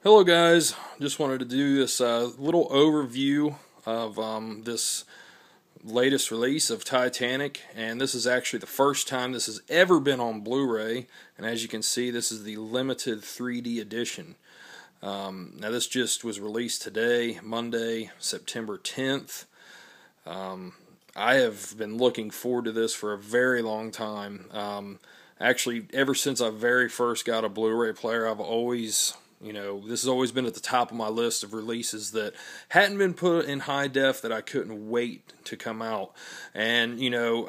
Hello guys, just wanted to do this little overview of this latest release of Titanic, and this is actually the first time this has ever been on Blu-ray, and as you can see this is the limited 3D edition. Now this just was released today, Monday, September 10th. I have been looking forward to this for a very long time. Actually, ever since I very first got a Blu-ray player, I've always... this has always been at the top of my list of releases that hadn't been put in high def that I couldn't wait to come out. And,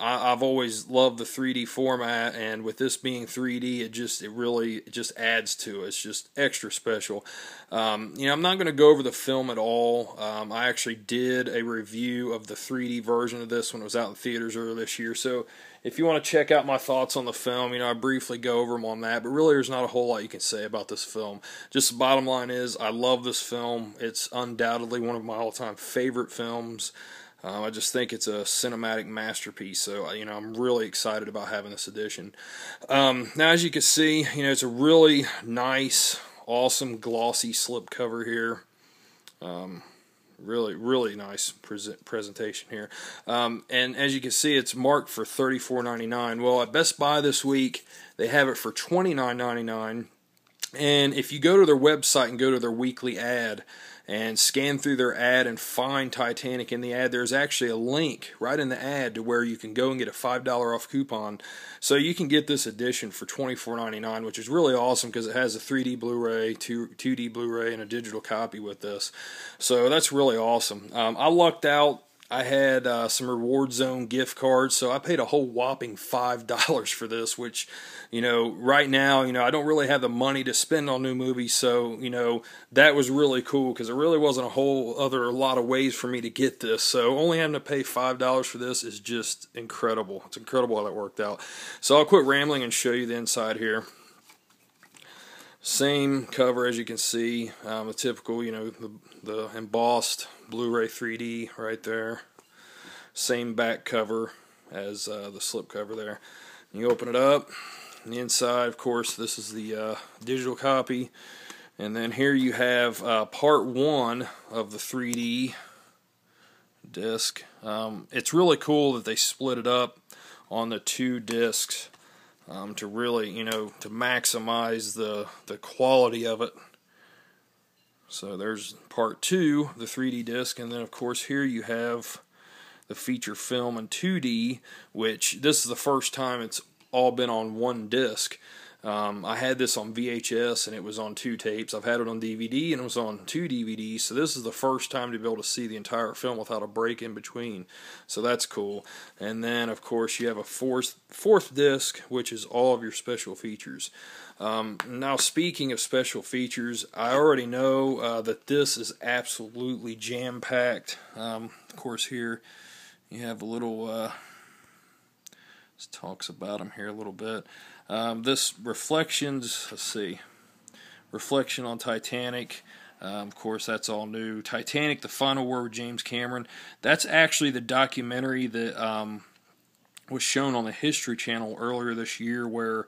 I've always loved the 3D format, and with this being 3D, it really adds to it. It's just extra special. I'm not going to go over the film at all. I actually did a review of the 3D version of this when it was out in theaters earlier this year, so if you want to check out my thoughts on the film, I briefly go over them on that, but really there's not a whole lot you can say about this film. Just the bottom line is, I love this film. It's undoubtedly one of my all-time favorite films. I just think it's a cinematic masterpiece, so, I'm really excited about having this edition. Now, as you can see, it's a really nice, awesome, glossy slipcover here. Really nice presentation here. And as you can see, it's marked for $34.99. Well, at Best Buy this week, they have it for $29.99. And if you go to their website and go to their weekly ad and scan through their ad and find Titanic in the ad, there's actually a link right in the ad to where you can go and get a $5 off coupon. So you can get this edition for $24.99, which is really awesome because it has a 3D Blu-ray, 2D Blu-ray, and a digital copy with this. So that's really awesome. I lucked out. I had some Reward Zone gift cards, so I paid a whole whopping $5 for this, which, right now, I don't really have the money to spend on new movies, so, that was really cool, because there really wasn't a lot of ways for me to get this, so only having to pay $5 for this is just incredible. It's incredible how that worked out. So I'll quit rambling and show you the inside here. Same cover as you can see, the typical, the embossed Blu-ray 3D right there. Same back cover as the slip cover there. You open it up, and the inside, of course, this is the digital copy. And then here you have part one of the 3D disc. It's really cool that they split it up on the two discs. To really, to maximize the quality of it. So there's part two, the 3D disc, and then of course here you have the feature film in 2D, which this is the first time it's all been on one disc. I had this on VHS and it was on 2 tapes. I've had it on DVD and it was on 2 DVDs, so this is the first time to be able to see the entire film without a break in between. So that's cool. And then of course you have a fourth disc, which is all of your special features. Now speaking of special features, I already know that this is absolutely jam-packed. Of course here you have a little this talks about them here a little bit. This reflections, let's see, reflection on Titanic. Of course, that's all new. Titanic, The Final Word with James Cameron. That's actually the documentary that was shown on the History Channel earlier this year, where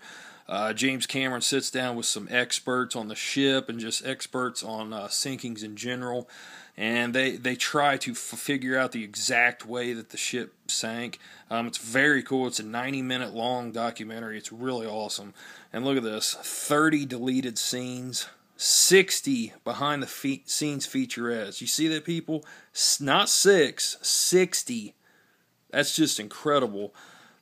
James Cameron sits down with some experts on the ship and just experts on sinkings in general, and they try to figure out the exact way that the ship sank. It's very cool. It's a 90-minute long documentary. It's really awesome. And look at this, 30 deleted scenes, 60 behind the scenes featurettes. You see that, people? Not 6, 60. That's just incredible.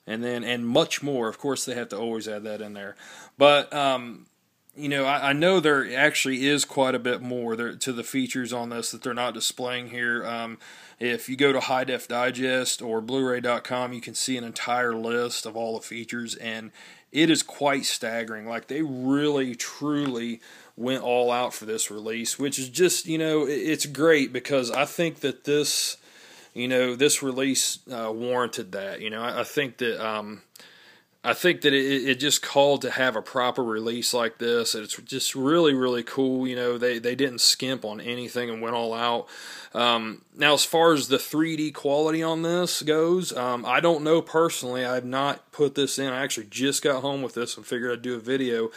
And much more. Of course, they have to always add that in there. But I know there actually is quite a bit more to the features on this that they're not displaying here. If you go to High Def Digest or Blu-ray.com, you can see an entire list of all the features, and it is quite staggering. Like, they really, truly went all out for this release, which is just, it's great, because I think that this release warranted that. I think that it just called to have a proper release like this. It's just really, really cool. They didn't skimp on anything and went all out. Now, as far as the 3D quality on this goes, I don't know personally. I have not put this in. I actually just got home with this and figured I'd do a video.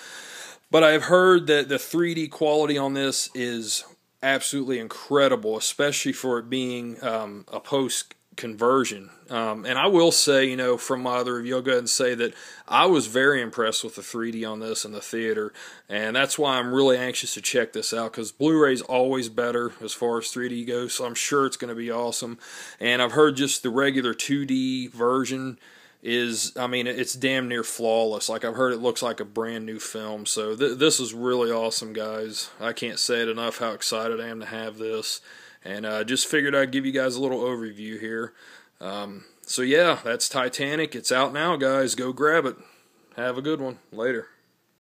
But I've heard that the 3D quality on this is absolutely incredible, especially for it being a post conversion. And I will say, you know, from my other review, I'll go ahead and say that I was very impressed with the 3D on this in the theater, and that's why I'm really anxious to check this out, because Blu-ray's always better as far as 3D goes, so I'm sure it's going to be awesome. And I've heard just the regular 2D version is, I mean, it's damn near flawless. Like, I've heard it looks like a brand new film, so this is really awesome, guys. I can't say it enough how excited I am to have this, and just figured I'd give you guys a little overview here. So yeah, that's Titanic. It's out now, guys. Go grab it. Have a good one. Later.